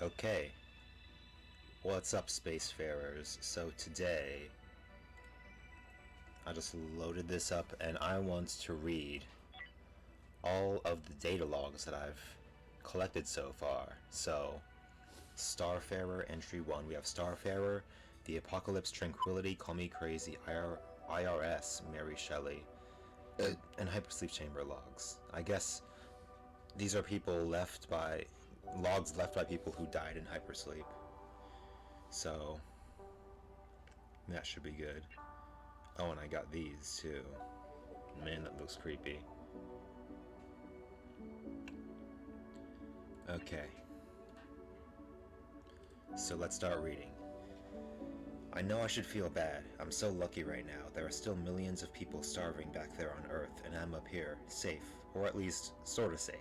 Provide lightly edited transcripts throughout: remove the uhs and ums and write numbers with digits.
Okay, what's up, spacefarers? So today, I just loaded this up and I want to read all of the data logs that I've collected so far. So, Starfarer Entry 1, we have Starfarer, The Apocalypse Tranquility, Call Me Crazy, IRS, Mary Shelley, and Hypersleep Chamber logs. I guess these are logs left by people who died in hypersleep. So, that should be good. Oh, and I got these too. Man, that looks creepy. Okay. So let's start reading. I know I should feel bad. I'm so lucky right now. There are still millions of people starving back there on Earth, and I'm up here, safe. Or at least, sorta safe.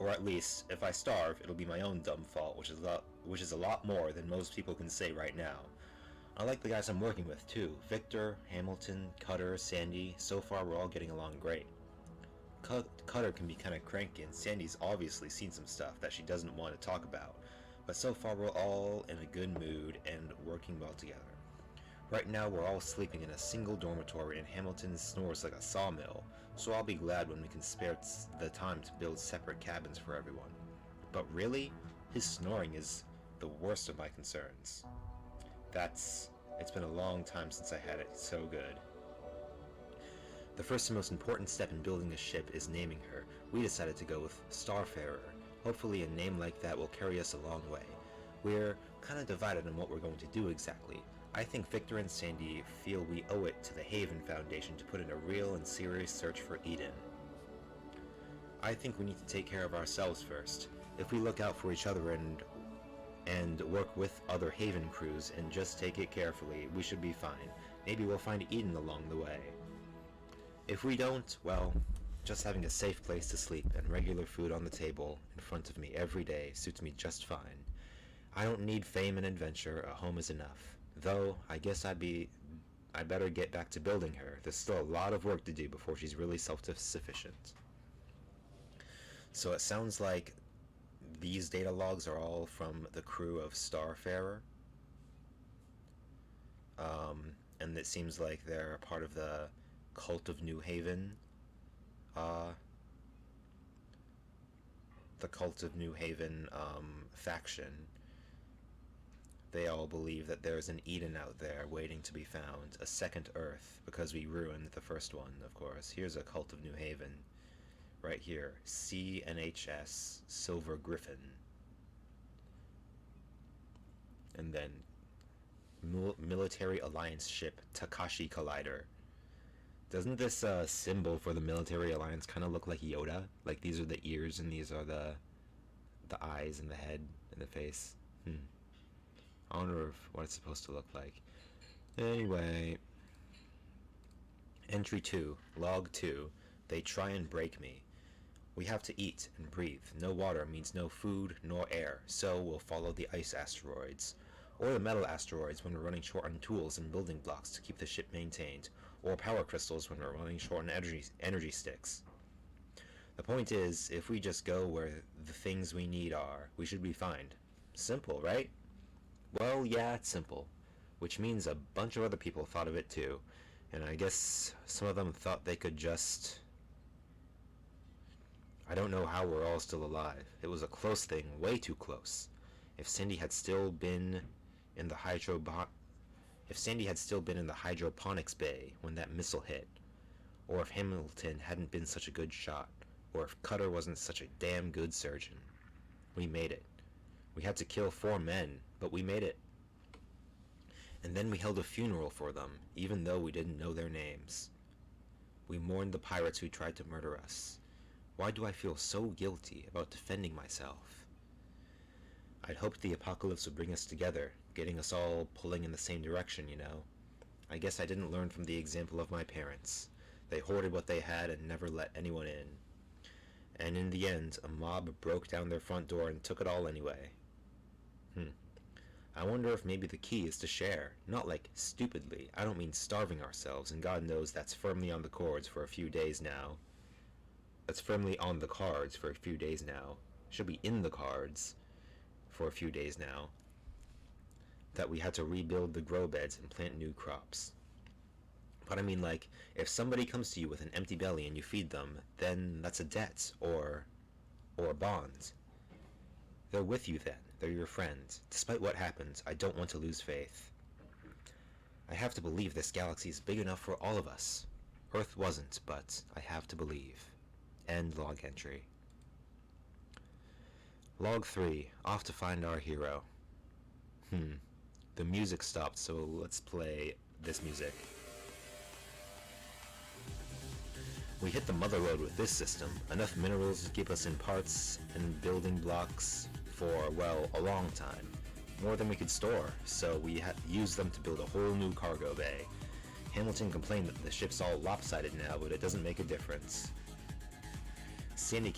Or at least, if I starve, it'll be my own dumb fault, which is a lot more than most people can say right now. I like the guys I'm working with, too. Victor, Hamilton, Cutter, Sandy. So far, we're all getting along great. Cutter can be kinda cranky, and Sandy's obviously seen some stuff that she doesn't want to talk about. But so far, we're all in a good mood and working well together. Right now, we're all sleeping in a single dormitory, and Hamilton snores like a sawmill, so I'll be glad when we can spare the time to build separate cabins for everyone. But really, his snoring is the worst of my concerns. It's been a long time since I had it so good. The first and most important step in building a ship is naming her. We decided to go with Starfarer. Hopefully a name like that will carry us a long way. We're kind of divided on what we're going to do exactly. I think Victor and Sandy feel we owe it to the Haven Foundation to put in a real and serious search for Eden. I think we need to take care of ourselves first. If we look out for each other and work with other Haven crews and just take it carefully, we should be fine. Maybe we'll find Eden along the way. If we don't, well, just having a safe place to sleep and regular food on the table in front of me every day suits me just fine. I don't need fame and adventure, a home is enough. Though, I guess I'd better get back to building her. There's still a lot of work to do before she's really self-sufficient. So it sounds like these data logs are all from the crew of Starfarer. And it seems like they're a part of the Cult of New Haven. The Cult of New Haven faction. They all believe that there's an Eden out there waiting to be found, a second Earth, because we ruined the first one, of course. Here's a Cult of New Haven. Right here, CNHS Silver Griffin. And then Military Alliance ship Takashi Collider. Doesn't this symbol for the Military Alliance kind of look like Yoda? Like these are the ears and these are the eyes and the head and the face. I wonder what it's supposed to look like. Anyway, Entry 2, Log 2. They try and break me. We have to eat and breathe. No water means no food nor air, so we'll follow the ice asteroids. Or the metal asteroids when we're running short on tools and building blocks to keep the ship maintained. Or power crystals when we're running short on energy sticks. The point is, if we just go where the things we need are, we should be fine. Simple, right? Well, yeah, it's simple. Which means a bunch of other people thought of it too. And I guess some of them thought they could just... I don't know how we're all still alive. It was a close thing, way too close. If Sandy had still been in the hydroponics bay when that missile hit, or if Hamilton hadn't been such a good shot, or if Cutter wasn't such a damn good surgeon. We made it. We had to kill 4 men, but we made it. And then we held a funeral for them, even though we didn't know their names. We mourned the pirates who tried to murder us. Why do I feel so guilty about defending myself? I'd hoped the apocalypse would bring us together, getting us all pulling in the same direction, you know. I guess I didn't learn from the example of my parents. They hoarded what they had and never let anyone in. And in the end, a mob broke down their front door and took it all anyway. I wonder if maybe the key is to share, not like stupidly. I don't mean starving ourselves, and God knows that's firmly on the cards for a few days now. Should be in the cards for a few days now that we had to rebuild the grow beds and plant new crops. But I mean, like, if somebody comes to you with an empty belly and you feed them, then that's a debt, or a bond. They're with you then. They're your friends. Despite what happens, I don't want to lose faith. I have to believe this galaxy is big enough for all of us. Earth wasn't, but I have to believe. End log entry. Log 3, off to find our hero. The music stopped, so let's play this music. We hit the mother lode with this system. Enough minerals to keep us in parts and building blocks for, well, a long time. More than we could store, so we used them to build a whole new cargo bay. Hamilton complained that the ship's all lopsided now, but it doesn't make a difference. Sandy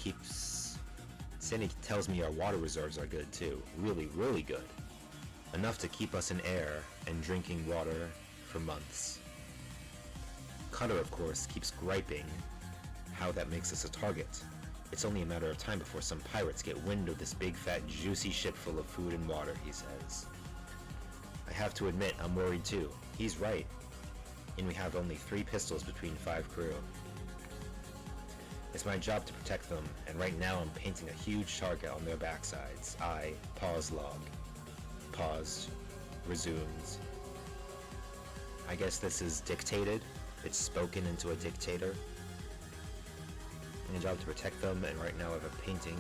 tells me our water reserves are good too. Really, really good. Enough to keep us in air and drinking water for months. Cutter, of course, keeps griping how that makes us a target. It's only a matter of time before some pirates get wind of this big fat juicy ship full of food and water, he says. I have to admit, I'm worried too. He's right. And we have only 3 pistols between 5 crew. It's my job to protect them, and right now I'm painting a huge target on their backsides. I pause log. Paused. Resumed. I guess this is dictated. It's spoken into a dictator. My job to protect them, and right now I have a painting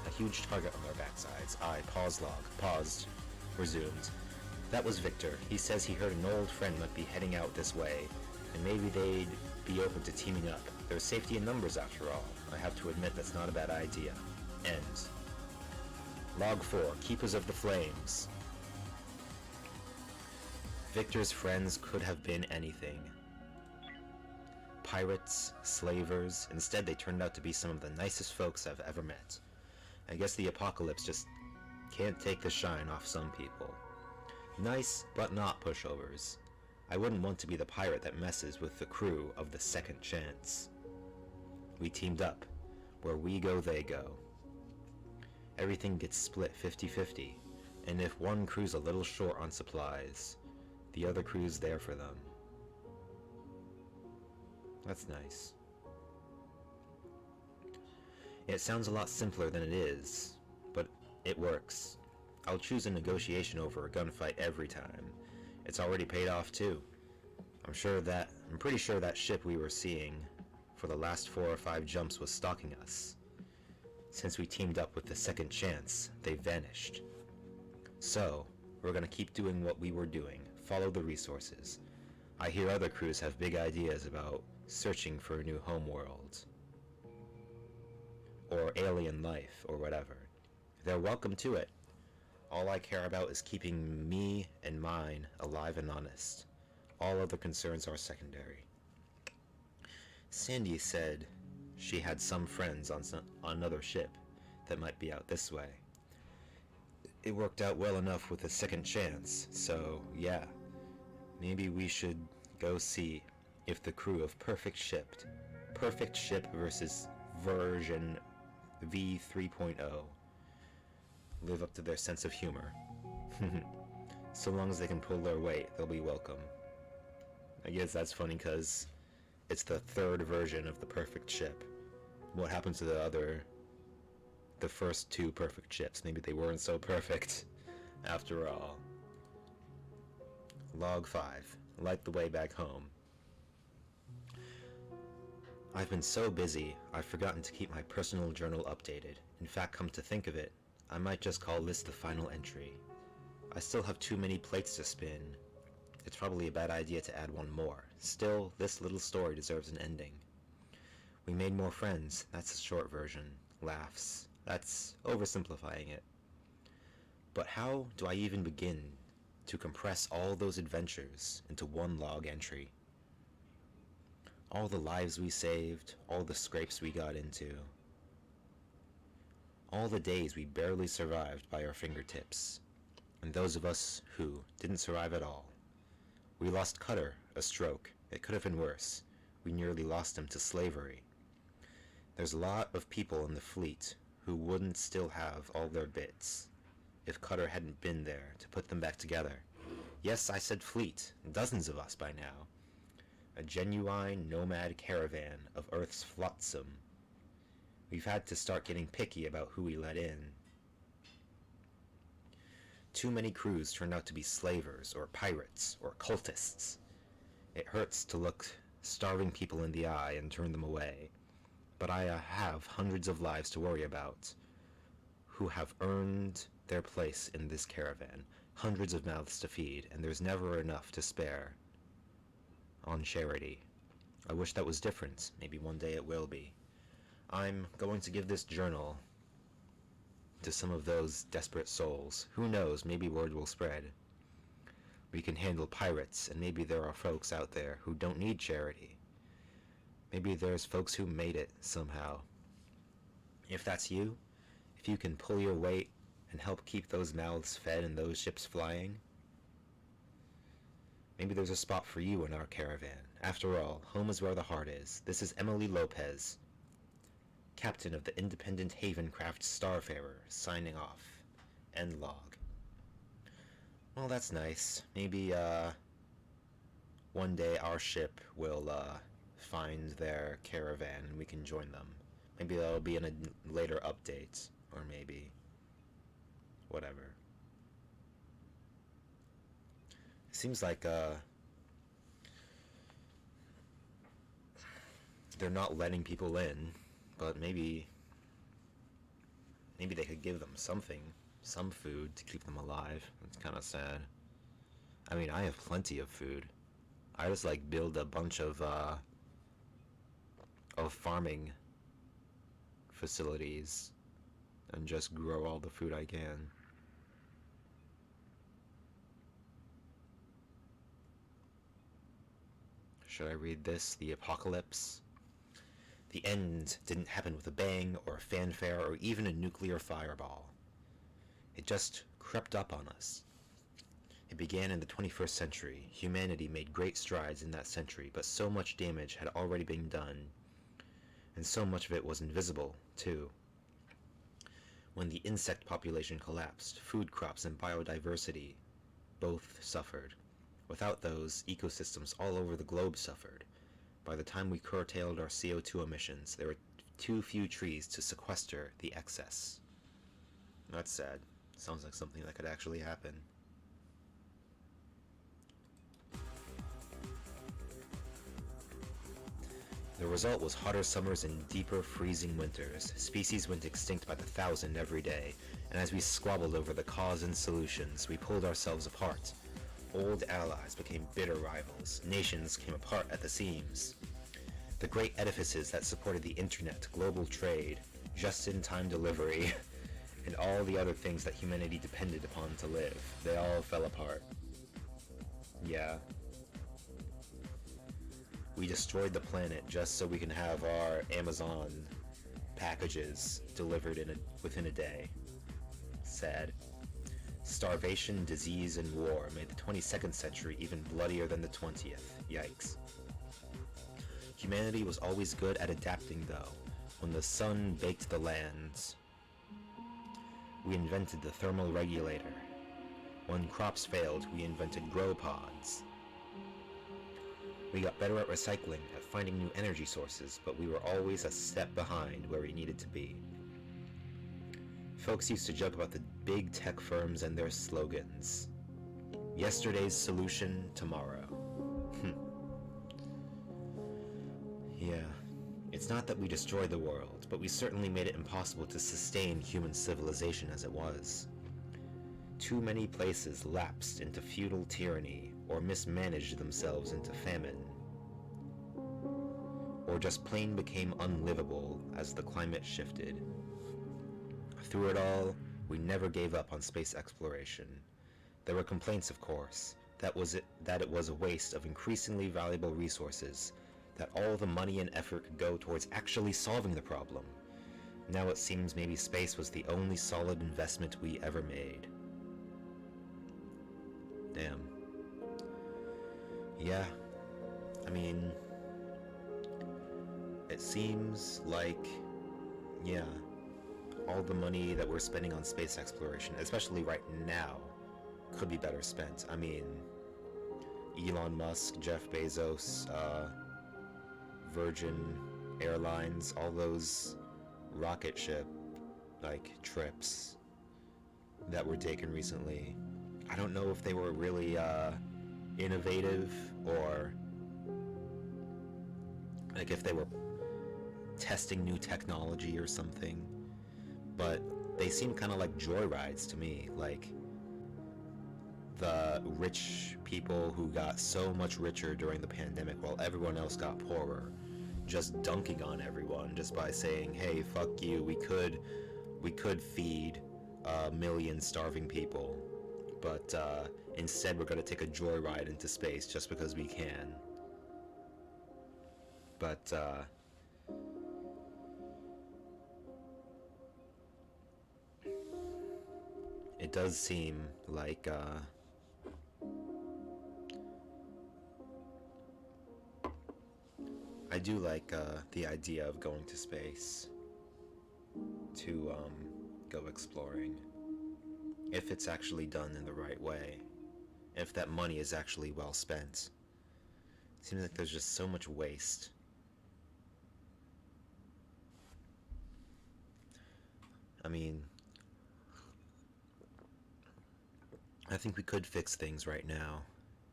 a huge target on their backsides. I pause log. Paused. Resumed. That was Victor. He says he heard an old friend might be heading out this way, and maybe they'd be open to teaming up. There's safety in numbers after all. I have to admit that's not a bad idea. End. Log 4. Keepers of the Flames. Victor's friends could have been anything. Pirates, slavers, instead they turned out to be some of the nicest folks I've ever met. I guess the apocalypse just can't take the shine off some people. Nice, but not pushovers. I wouldn't want to be the pirate that messes with the crew of the Second Chance. We teamed up. Where we go, they go. Everything gets split 50-50, and if one crew's a little short on supplies, the other crew's there for them. That's nice. It sounds a lot simpler than it is, but it works. I'll choose a negotiation over a gunfight every time. It's already paid off too. I'm pretty sure that ship we were seeing for the last 4 or 5 jumps was stalking us. Since we teamed up with the Second Chance, they vanished. So, we're gonna keep doing what we were doing, follow the resources. I hear other crews have big ideas about searching for a new homeworld. Or alien life, or whatever. They're welcome to it. All I care about is keeping me and mine alive and honest. All other concerns are secondary. Sandy said she had some friends on another ship that might be out this way. It worked out well enough with the Second Chance, so yeah, maybe we should go see if the crew of Perfect Ship versus version V 3.0 live up to their sense of humor. So long as they can pull their weight, they'll be welcome. I guess that's funny because it's the 3rd version of the Perfect Ship. What happened to the first 2 perfect ships? Maybe they weren't so perfect after all. Log 5. Light the way back home. I've been so busy, I've forgotten to keep my personal journal updated. In fact, come to think of it, I might just call this the final entry. I still have too many plates to spin. It's probably a bad idea to add one more. Still, this little story deserves an ending. We made more friends, that's the short version. Laughs. That's oversimplifying it. But how do I even begin to compress all those adventures into one log entry? All the lives we saved, all the scrapes we got into. All the days we barely survived by our fingertips. And those of us who didn't survive at all. We lost Cutter, a stroke. It could have been worse. We nearly lost him to slavery. There's a lot of people in the fleet who wouldn't still have all their bits. if Cutter hadn't been there to put them back together. Yes, I said fleet, dozens of us by now. A genuine nomad caravan of Earth's flotsam. We've had to start getting picky about who we let in. Too many crews turned out to be slavers, or pirates, or cultists. It hurts to look starving people in the eye and turn them away. But I have hundreds of lives to worry about, who have earned their place in this caravan, hundreds of mouths to feed, and there's never enough to spare on charity. I wish that was different. Maybe one day it will be. I'm going to give this journal to some of those desperate souls. Who knows, maybe word will spread. We can handle pirates, and maybe there are folks out there who don't need charity. Maybe there's folks who made it somehow. If that's you, if you can pull your weight and help keep those mouths fed and those ships flying, maybe there's a spot for you in our caravan. After all, home is where the heart is. This is Emily Lopez, captain of the Independent Havencraft Starfarer, signing off. End log. Well, that's nice. Maybe, one day our ship will, find their caravan and we can join them. Maybe that'll be in a later update, or maybe whatever. It seems like, they're not letting people in, but maybe they could give them something, some food to keep them alive. It's kind of sad. I mean, I have plenty of food. I just like build a bunch of farming facilities and just grow all the food I can. Should I read this? The Apocalypse. The end didn't happen with a bang or a fanfare or even a nuclear fireball. It just crept up on us. It began in the 21st century. Humanity made great strides in that century, but so much damage had already been done, and so much of it was invisible, too. When the insect population collapsed, food crops and biodiversity both suffered. Without those, ecosystems all over the globe suffered. By the time we curtailed our CO2 emissions, there were too few trees to sequester the excess. That's sad. Sounds like something that could actually happen. The result was hotter summers and deeper freezing winters. Species went extinct by the thousand every day, and as we squabbled over the cause and solutions, we pulled ourselves apart. Old allies became bitter rivals. Nations came apart at the seams. The great edifices that supported the internet, global trade, just-in-time delivery, and all the other things that humanity depended upon to live, they all fell apart. Yeah. We destroyed the planet just so we can have our Amazon packages delivered within a day. Sad. Starvation, disease, and war made the 22nd century even bloodier than the 20th. Yikes. Humanity was always good at adapting, though. When the sun baked the lands, we invented the thermal regulator. When crops failed, we invented grow pods. We got better at recycling, at finding new energy sources, but we were always a step behind where we needed to be. Folks used to joke about the big tech firms and their slogans. Yesterday's solution, tomorrow. Yeah, it's not that we destroyed the world, but we certainly made it impossible to sustain human civilization as it was. Too many places lapsed into feudal tyranny, or mismanaged themselves into famine, or just plain became unlivable as the climate shifted. Through it all, we never gave up on space exploration. There were complaints, of course, that it was a waste of increasingly valuable resources, that all the money and effort could go towards actually solving the problem. Now it seems maybe space was the only solid investment we ever made. Damn. Yeah, I mean, it seems like, yeah, all the money that we're spending on space exploration, especially right now, could be better spent. I mean, Elon Musk, Jeff Bezos, Virgin Airlines, all those rocket ship trips that were taken recently. I don't know if they were really innovative, or if they were testing new technology or something, but they seem kind of like joyrides to me. Like the rich people who got so much richer during the pandemic while everyone else got poorer, just dunking on everyone just by saying, hey, fuck you, we could feed a million starving people, but instead we're gonna take a joyride into space just because we can. But it does seem like I do like the idea of going to space to go exploring, if it's actually done in the right way, if that money is actually well spent. It seems like there's just so much waste. I mean, I think we could fix things right now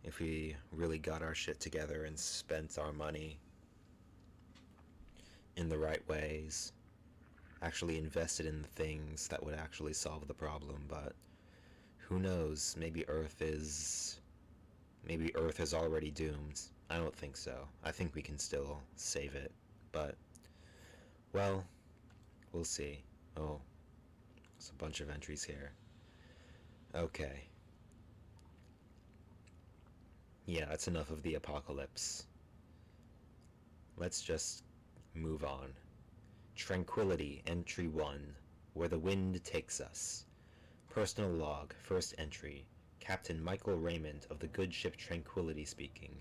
if we really got our shit together and spent our money in the right ways, actually invested in the things that would actually solve the problem. But who knows, maybe Earth is already doomed. I don't think so. I think we can still save it, but well, we'll see. Oh, there's a bunch of entries here. Okay. Yeah, that's enough of the apocalypse. Let's just move on. Tranquility, entry 1. Where the wind takes us. Personal log, first entry. Captain Michael Raymond of the good ship Tranquility speaking.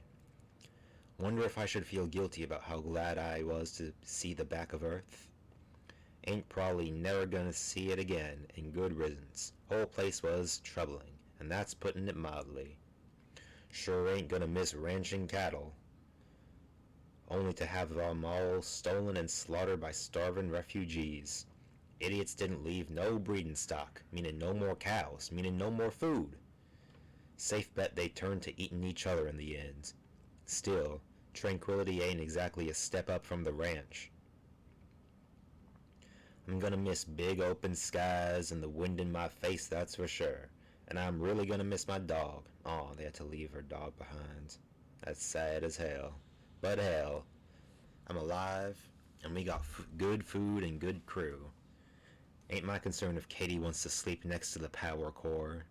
Wonder if I should feel guilty about how glad I was to see the back of Earth? Ain't probably never gonna see it again, and good riddance. Whole place was troubling, and that's putting it mildly. Sure ain't gonna miss ranching cattle, only to have them all stolen and slaughtered by starving refugees. Idiots didn't leave no breeding stock, meaning no more cows, meaning no more food. Safe bet they turned to eating each other in the end. Still, Tranquility ain't exactly a step up from the ranch. I'm gonna miss big open skies and the wind in my face, that's for sure. And I'm really gonna miss my dog. Aw, they had to leave her dog behind. That's sad as hell. But hell, I'm alive, and we got good food and good crew. Ain't my concern if Katie wants to sleep next to the power core.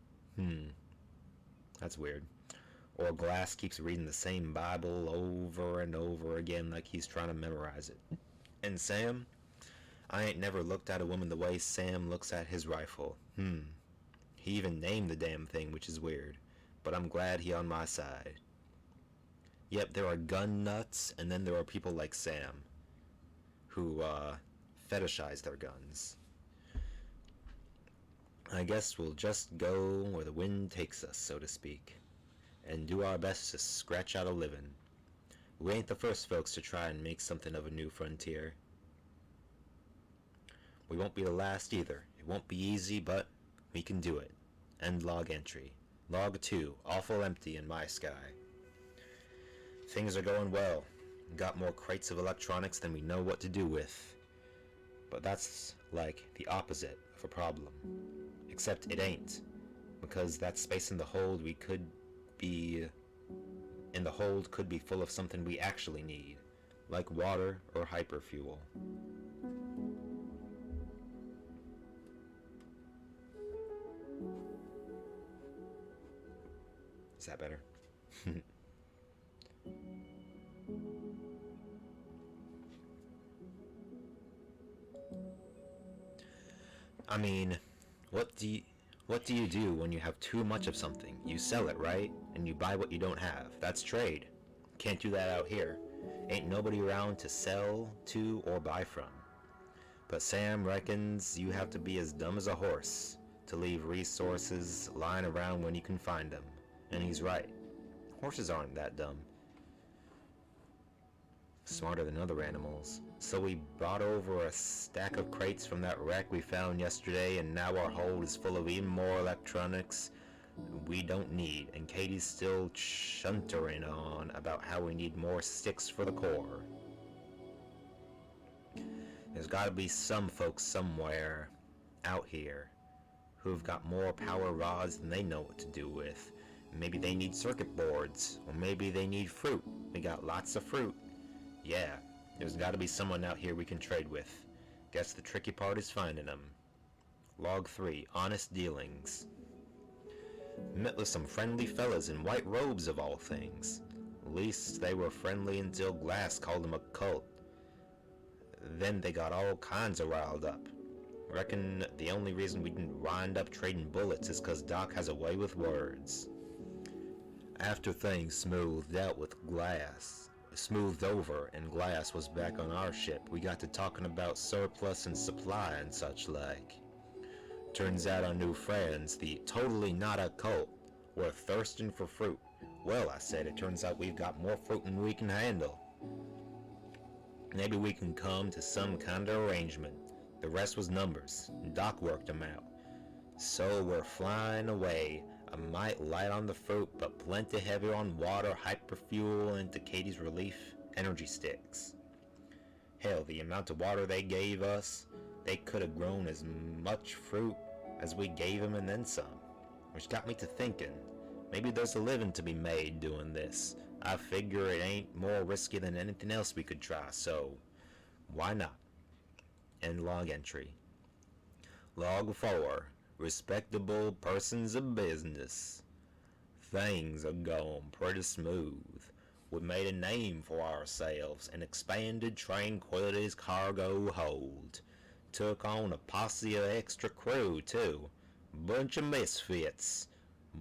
That's weird. Or Glass keeps reading the same Bible over and over again like he's trying to memorize it. And Sam? I ain't never looked at a woman the way Sam looks at his rifle. He even named the damn thing, which is weird. But I'm glad he on my side. Yep, there are gun nuts, and then there are people like Sam, who, fetishize their guns. I guess we'll just go where the wind takes us, so to speak, and do our best to scratch out a living. We ain't the first folks to try and make something of a new frontier. We won't be the last either. It won't be easy, but we can do it. End log entry. Log 2, awful empty in my sky. Things are going well. Got more crates of electronics than we know what to do with. But that's like the opposite of a problem. Except it ain't. Because that space in the hold could be full of something we actually need. Like water or hyperfuel. Is that better? I mean, what do you do when you have too much of something? You sell it, right? And you buy what you don't have. That's trade. Can't do that out here. Ain't nobody around to sell to or buy from. But Sam reckons you have to be as dumb as a horse to leave resources lying around when you can find them. And he's right. Horses aren't that dumb. Smarter than other animals. So we brought over a stack of crates from that wreck we found yesterday, and now our hold is full of even more electronics we don't need, and Katie's still chuntering on about how we need more sticks for the core. There's gotta be some folks somewhere out here who've got more power rods than they know what to do with. Maybe they need circuit boards, or maybe they need fruit. We got lots of fruit. Yeah, there's gotta be someone out here we can trade with. Guess the tricky part is finding them. Log 3, Honest Dealings. Met with some friendly fellas in white robes of all things. At least they were friendly until Glass called them a cult. Then they got all kinds of riled up. Reckon the only reason we didn't wind up trading bullets is 'cause Doc has a way with words. After things smoothed over and Glass was back on our ship, we got to talking about surplus and supply and such like. Turns out our new friends, the totally not a cult, were thirsting for fruit. Well, I said, it turns out we've got more fruit than we can handle. Maybe we can come to some kind of arrangement. The rest was numbers. Doc worked them out. So we're flying away, a mite light on the fruit, but plenty heavy on water, hyperfuel, and to Katie's relief, energy sticks. Hell, the amount of water they gave us, they could have grown as much fruit as we gave them and then some. Which got me to thinking, maybe there's a living to be made doing this. I figure it ain't more risky than anything else we could try, so why not? End log entry. Log 4. Respectable persons of business. Things are going pretty smooth. We made a name for ourselves and expanded Tranquility's cargo hold. Took on a posse of extra crew, too. Bunch of misfits.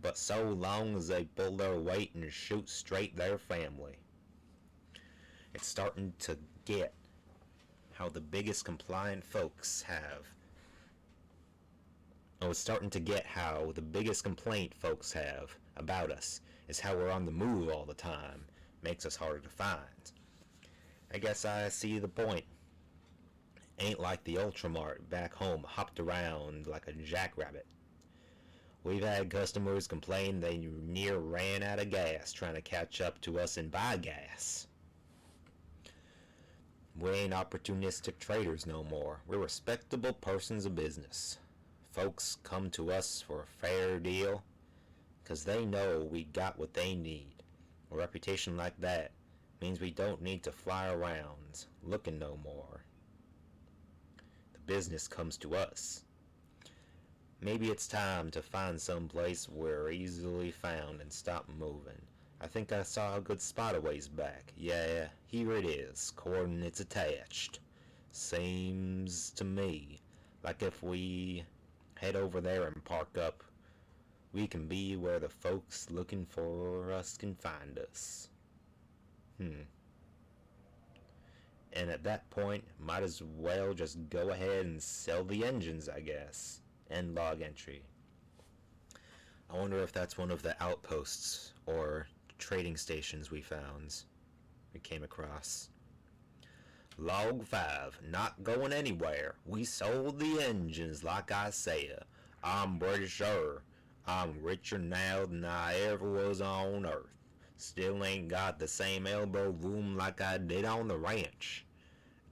But so long as they pull their weight and shoot straight their family. It's starting to get how the biggest compliant folks have. It's starting to get how the biggest complaint folks have about us is how we're on the move all the time. Makes us harder to find. I guess I see the point. Ain't like the Ultramart back home hopped around like a jackrabbit. We've had customers complain they near ran out of gas trying to catch up to us and buy gas. We ain't opportunistic traders no more. We're respectable persons of business. Folks come to us for a fair deal, 'cause they know we got what they need. A reputation like that means we don't need to fly around looking no more. The business comes to us. Maybe it's time to find some place we're easily found and stop moving. I think I saw a good spot a ways back. Yeah, here it is. Coordinates attached. Seems to me like if we head over there and park up, we can be where the folks looking for us can find us. And at that point, might as well just go ahead and sell the engines, I guess. End log entry. I wonder if that's one of the outposts or trading stations we came across. Log 5, not going anywhere. We sold the engines like I said. I'm pretty sure I'm richer now than I ever was on Earth. Still ain't got the same elbow room like I did on the ranch.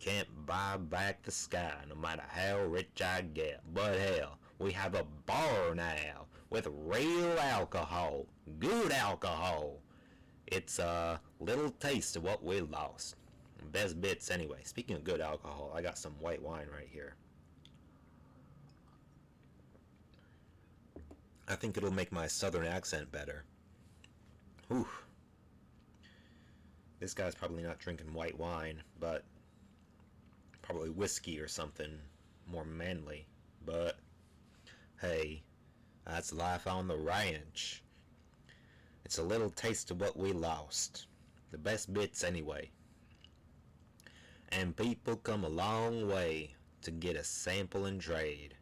Can't buy back the sky no matter how rich I get. But hell, we have a bar now with real alcohol. Good alcohol. It's a little taste of what we lost. Best bits anyway. Speaking of good alcohol, I got some white wine right here. I think it'll make my southern accent better. Whew. This guy's probably not drinking white wine, but probably whiskey or something more manly. But hey, that's life on the ranch. It's a little taste of what we lost. The best bits anyway. And people come a long way to get a sample and trade.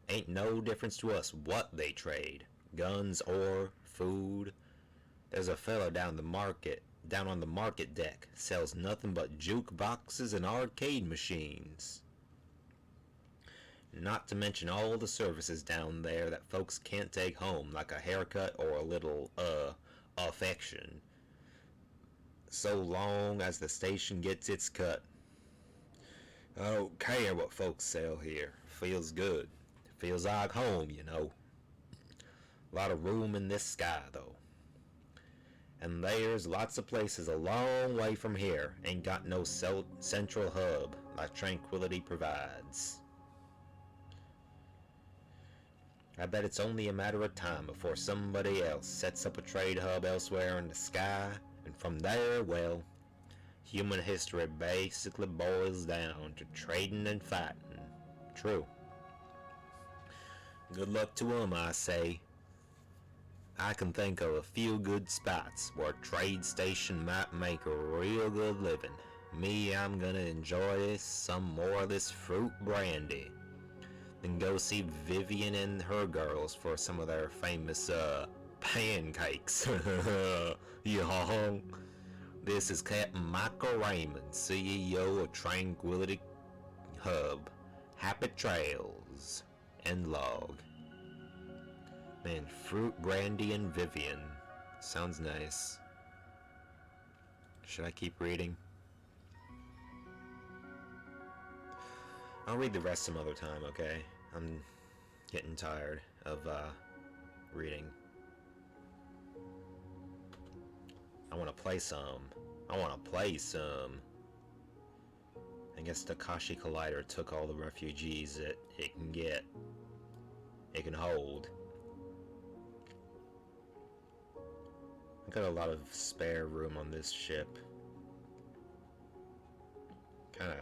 Ain't no difference to us what they trade. Guns or food. There's a fella down on the market deck, sells nothing but jukeboxes and arcade machines. Not to mention all the services down there that folks can't take home, like a haircut or a little, affection. So long as the station gets its cut. I don't care what folks sell here. Feels good. Feels like home, you know. A lot of room in this sky, though. And there's lots of places a long way from here ain't got no central hub like Tranquility provides. I bet it's only a matter of time before somebody else sets up a trade hub elsewhere in the sky, and from there, well, human history basically boils down to trading and fighting. True. Good luck to 'em, I say. I can think of a few good spots where a trade station might make a real good living. Me, I'm gonna enjoy some more of this fruit brandy. Then go see Vivian and her girls for some of their famous, pancakes. Yo, this is Captain Michael Raymond, CEO of Tranquility Hub. Happy trails and log. Man, fruit brandy and Vivian. Sounds nice. Should I keep reading? I'll read the rest some other time, okay? I'm getting tired of, reading. I want to play some. I guess the Kashi Collider took all the refugees that it can hold. I got a lot of spare room on this ship. Kinda